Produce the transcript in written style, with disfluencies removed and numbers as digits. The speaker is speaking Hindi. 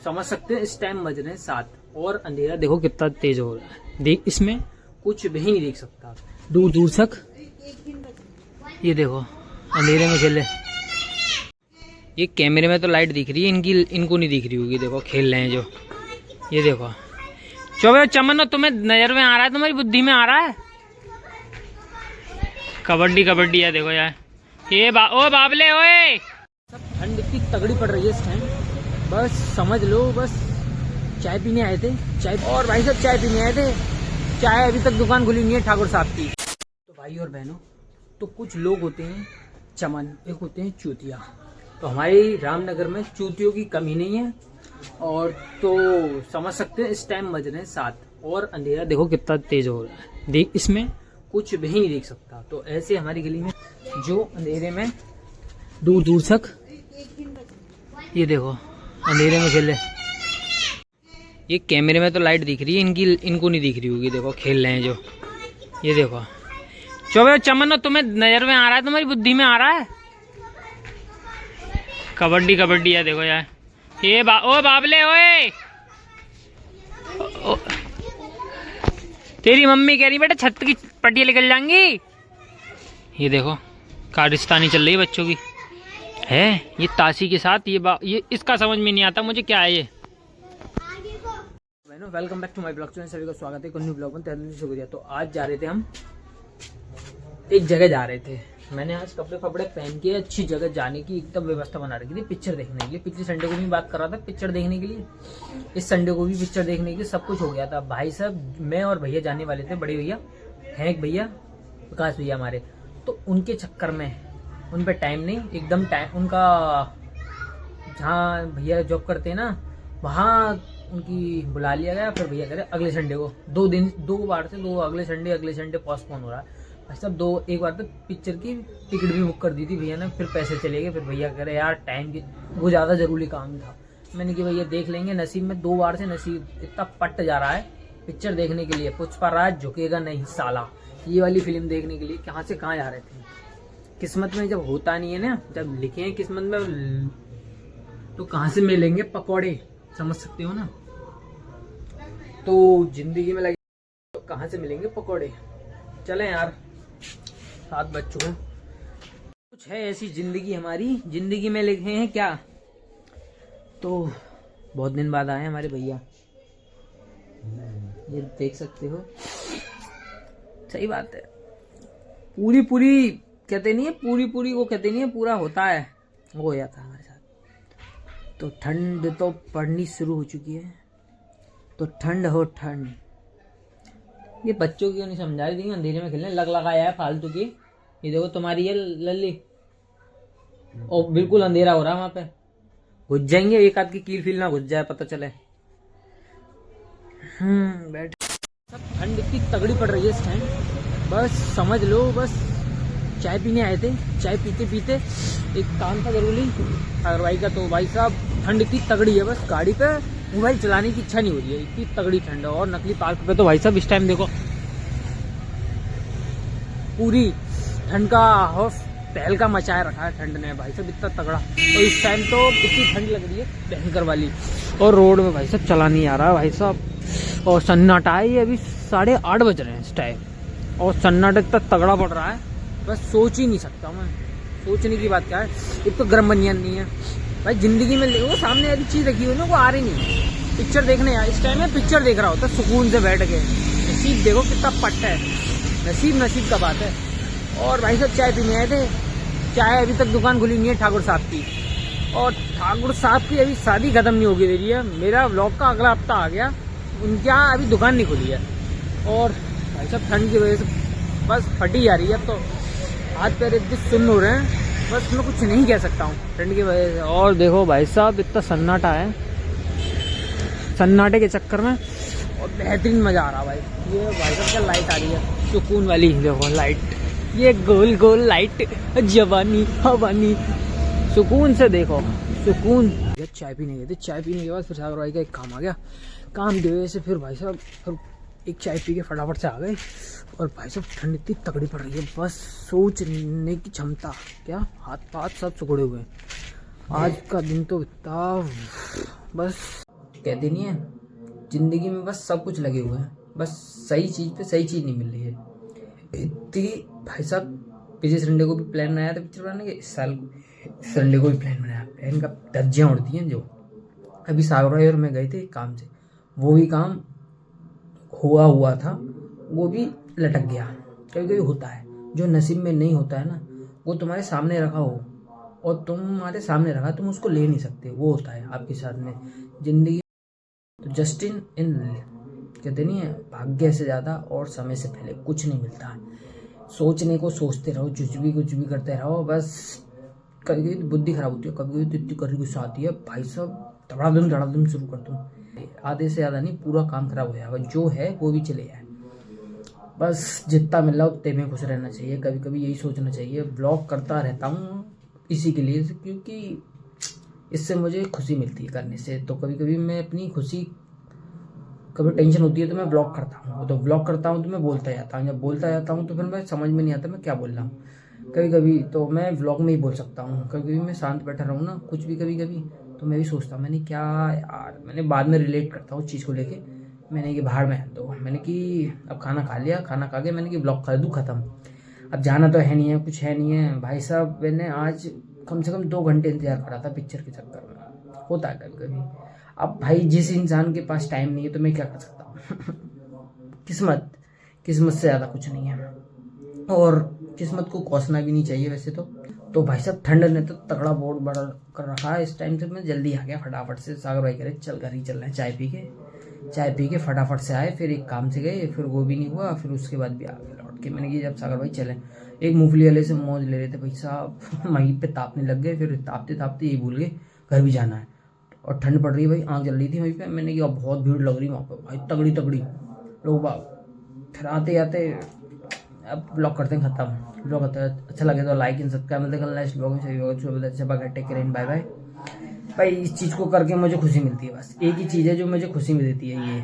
समझ सकते हैं इस टाइम बज रहे हैं 7 और अंधेरा देखो कितना तेज हो रहा है। देख इसमें कुछ भी नहीं देख सकता दूर दूर तक। ये देखो अंधेरे में खेले। ये कैमरे में तो लाइट दिख रही है, इनको नहीं दिख रही होगी। देखो खेल रहे हैं जो, ये देखो। चौबे चमन तुम्हें नजर में आ रहा है, तुम्हारी बुद्धि में आ रहा है। कबड्डी कबड्डी है देखो यार। ये ओ बाबले ओए। सब ठंड इतनी तगड़ी पड़ रही है इस टाइम, बस समझ लो। बस चाय पीने आए थे, चाय। और भाई साहब चाय पीने आए थे, चाय अभी तक दुकान खुली नहीं है ठाकुर साहब की। तो भाई और बहनों, तो कुछ लोग होते हैं चमन, एक होते हैं चूतिया। तो हमारे रामनगर में चूतियों की कमी नहीं है। और तो समझ सकते हैं इस टाइम बज रहे हैं 7 और अंधेरा देखो कितना तेज हो रहा है। देख इसमें कुछ भी नहीं देख सकता। तो ऐसे हमारी गली में जो अंधेरे में दूर दूर तक, ये देखो अंधेरे में खेले। ये कैमरे में तो लाइट दिख रही है, इनको नहीं दिख रही होगी। देखो खेल रहे हैं जो, ये देखो। चौबे चमन तुम्हें नजर में आ रहा है, तुम्हारी बुद्धि में आ रहा है। कबड्डी कबड्डी है देखो यार। ये ओ बाबले ओए। तेरी मम्मी कह रही बेटा छत की पट्टियां निकल जाएंगी। ये देखो कारिस्तानी चल रही है बच्चों की है। ये ताशी के साथ ये इसका समझ में नहीं आता मुझे क्या है ये। Welcome back to my blog channel, सभी का स्वागत है न्यू ब्लॉग में। तहे दिल से शुक्रिया। तो आज जा रहे थे हम एक जगह जा रहे थे। मैंने आज कपड़े फपड़े पहन के अच्छी जगह जाने की एकदम व्यवस्था बना रखी थी पिक्चर देखने के लिए। पिछले संडे को भी बात कर रहा था पिक्चर देखने के लिए, इस संडे को भी पिक्चर देखने के लिए सब कुछ हो गया था। भाई साहब मैं और भैया जाने वाले थे, बड़े भैया हैं एक भैया विकास भैया हमारे। तो उनके चक्कर में उन पर टाइम नहीं, एकदम टाइम उनका जहाँ भैया जॉब करते हैं ना वहाँ उनकी बुला लिया गया। फिर भैया कह रहे अगले संडे को, 2 बार से अगले संडे पोस्टपोन हो रहा है। भाई साहब एक बार तो पिक्चर की टिकट भी बुक कर दी थी भैया ने, फिर पैसे चले गए। फिर भैया कह रहे यार टाइम की वो ज़्यादा ज़रूरी काम था। मैंने कहा भैया देख लेंगे। नसीब में 2 बार से नसीब इतना पट जा रहा है पिक्चर देखने के लिए। पुष्पराज झुकेगा नहीं साला, ये वाली फिल्म देखने के लिए कहाँ से कहाँ जा रहे थे। किस्मत में जब होता नहीं है ना, जब लिखे हैं किस्मत में तो कहाँ से मिलेंगे पकौड़े, समझ सकते हो ना। तो जिंदगी में लगे तो कहाँ से मिलेंगे पकौड़े। चलें यार 7 बज चुके हैं। कुछ है ऐसी जिंदगी हमारी, जिंदगी में लिखे हैं क्या। तो बहुत दिन बाद आए हमारे भैया, ये देख सकते हो। सही बात है, पूरी कहते नहीं है, पूरी वो कहते नहीं है पूरा होता है, वो हो जाता है हमारे साथ। तो ठंड तो पड़नी शुरू हो चुकी है। तो ठंड हो ठंड। ये बच्चों की नहीं समझा रही थी अंधेरे में खेलने लग लगाया है फालतू की। ये देखो तुम्हारी ये लल्ली, और बिल्कुल अंधेरा हो रहा है वहां पे। घुस जाएंगे, एक आध की कील फील ना घुस जाए पता चले। बैठ। सब ठंड इतनी तगड़ी पड़ रही है इस टाइम, बस समझ लो। बस चाय पीने आए थे, चाय पीते पीते एक काम था जरूरी कार्रवाई का। तो भाई साहब ठंड इतनी तगड़ी है, बस गाड़ी पे मोबाइल चलाने की इच्छा नहीं हो रही है, इतनी तगड़ी ठंड है। और नकली पार्क पे तो भाई साहब इस टाइम देखो पूरी ठंड का हौफ पहल का मचाए रखा है ठंड ने भाई साहब, इतना तगड़ा। और इस टाइम तो इतनी ठंड लग रही है भयंकर वाली। और रोड में भाई साहब चला नहीं आ रहा भाई साहब। और सन्नाटा है, ये अभी 8:30 बज रहे हैं इस टाइम, और सन्नाटा इतना तगड़ा पड़ रहा है बस सोच ही नहीं सकता मैं। सोचने की बात क्या है, एक तो गर्म बनियान नहीं है भाई जिंदगी में। वो सामने ऐसी चीज रखी हुई ना, वो आ रही नहीं। पिक्चर देखने यार इस टाइम में पिक्चर देख रहा होता सुकून से बैठ के। नसीब देखो कितना पट है, नसीब का बात है। और भाई साहब चाय पीने आए थे, चाय अभी तक दुकान खुली नहीं है ठाकुर साहब की। और ठाकुर साहब की अभी शादी खत्म नहीं होगी मेरी है। मेरा व्लॉग का अगला हफ्ता आ गया, उनके यहाँ अभी दुकान नहीं खुली है। और भाई साहब ठंड की वजह से बस फटी जा रही है। अब तो हाथ पैर इतने सुन्न हो रहे हैं, बस मैं कुछ नहीं कह सकता हूँ ठंड की वजह से। और देखो भाई साहब इतना सन्नाटा है, सन्नाटे के चक्कर में और बेहतरीन मजा आ रहा भाई। ये भाई साहब क्या लाइट आ रही है सुकून वाली, देखो लाइट, ये गोल गोल लाइट, जवानी हवानी, सुकून से देखो सुकून। चाय पीने गए थे, चाय पीने के बाद फिर सागर भाई का एक काम आ गया, काम की वजह से फिर भाई साहब फिर एक चाय पी के फटाफट से आ गए। और भाई साहब ठंड इतनी तगड़ी पड़ रही है, बस सोचने की क्षमता क्या, हाथ पाथ सब सुखड़े हुए हैं। आज का दिन तो इतना बस कहते नहीं है, जिंदगी में बस सब कुछ लगे हुए हैं, बस सही चीज़ पे सही चीज़ नहीं मिल रही है। इतनी भाई साहब पिछले संडे को भी प्लान बनाया था पिक्चर बनाने के, इस साल संडे को भी प्लान बनाया, प्लान का धज्जियाँ उड़ती हैं। जो अभी सागर भाई और मैं गए थे काम से, वो भी काम हुआ था, वो भी लटक गया। कभी कभी होता है, जो नसीब में नहीं होता है ना, वो तुम्हारे सामने रखा हो और तुम्हारे सामने रखा, तुम उसको ले नहीं सकते, वो होता है आपके साथ में जिंदगी। तो जस्टिन इन कहते नहीं है, भाग्य से ज़्यादा और समय से पहले कुछ नहीं मिलता है। सोचने को सोचते रहो, कुछ भी करते रहो, बस कभी कभी तो बुद्धि खराब होती है, कभी कभी तो इतनी कड़ी गुस्सा आती है भाई साहब, धड़ाधम शुरू कर दूँ, आधे से ज़्यादा नहीं, पूरा काम खराब हो जाएगा। जो है वो भी चले जाए, बस जितना मिल रहा उतने में खुश रहना चाहिए। कभी कभी यही सोचना चाहिए। ब्लॉग करता रहता हूँ इसी के लिए, क्योंकि इससे मुझे खुशी मिलती है करने से। तो कभी कभी मैं अपनी खुशी, कभी टेंशन होती है तो मैं ब्लॉग करता हूँ, तो ब्लॉग करता हूँ तो मैं बोलता जाता हूँ, जब बोलता जाता हूँ तो फिर मैं समझ में नहीं आता मैं क्या बोल रहा हूँ। कभी कभी तो मैं व्लॉग में ही बोल सकता हूँ, कभी कभी मैं शांत बैठा रहूँ ना, कुछ भी कभी कभी तो मैं भी सोचता हूँ, मैंने क्या यार, मैंने बाद में रिलेट करता हूँ उस चीज़ को लेके। मैंने कि बाहर में तो मैंने कि अब खाना खा लिया, खाना खा के मैंने कि ब्लॉग कर दूँ ख़त्म, अब जाना तो है नहीं है, कुछ है नहीं है भाई साहब। मैंने आज कम से कम 2 घंटे इंतजार करा था पिक्चर के चक्कर में, होता है कभी कभी। अब भाई जिस इंसान के पास टाइम नहीं है तो मैं क्या कर सकता हूँ। किस्मत से ज़्यादा कुछ नहीं है, और किस्मत को कोसना भी नहीं चाहिए वैसे तो भाई साहब ठंड ने तो तगड़ा बोर्ड बड़ा कर रखा है इस टाइम से। मैं जल्दी आ गया फटाफट से, सागर भाई करे चल घर ही चल रहे हैं, चाय पी के फटाफट से आए, फिर एक काम से गए, फिर वो भी नहीं हुआ, फिर उसके बाद भी आ गए लौट के। मैंने कि जब सागर भाई चले, एक मूंगफली वाले से मौज ले रहे थे भाई साहब, वहीं पे तापने लग गए, फिर तापते यही भूल गए घर भी जाना है, और ठंड पड़ रही है भाई, आँख जल रही थी वहीं पे। मैंने कहा बहुत भीड़ लग रही वहाँ पर भाई, तगड़ी लोग बाग। फिर आते अब ब्लॉग करते हैं खत्म। ब्लॉग अच्छा लगे तो लाइक एंड सब्सक्राइब, मिलते हैं नेक्स्ट ब्लॉग में। सभी अच्छा bye, take care and bye bye. भाई इस चीज़ को करके मुझे खुशी मिलती है, बस एक ही चीज़ है जो मुझे खुशी मिलती है, ये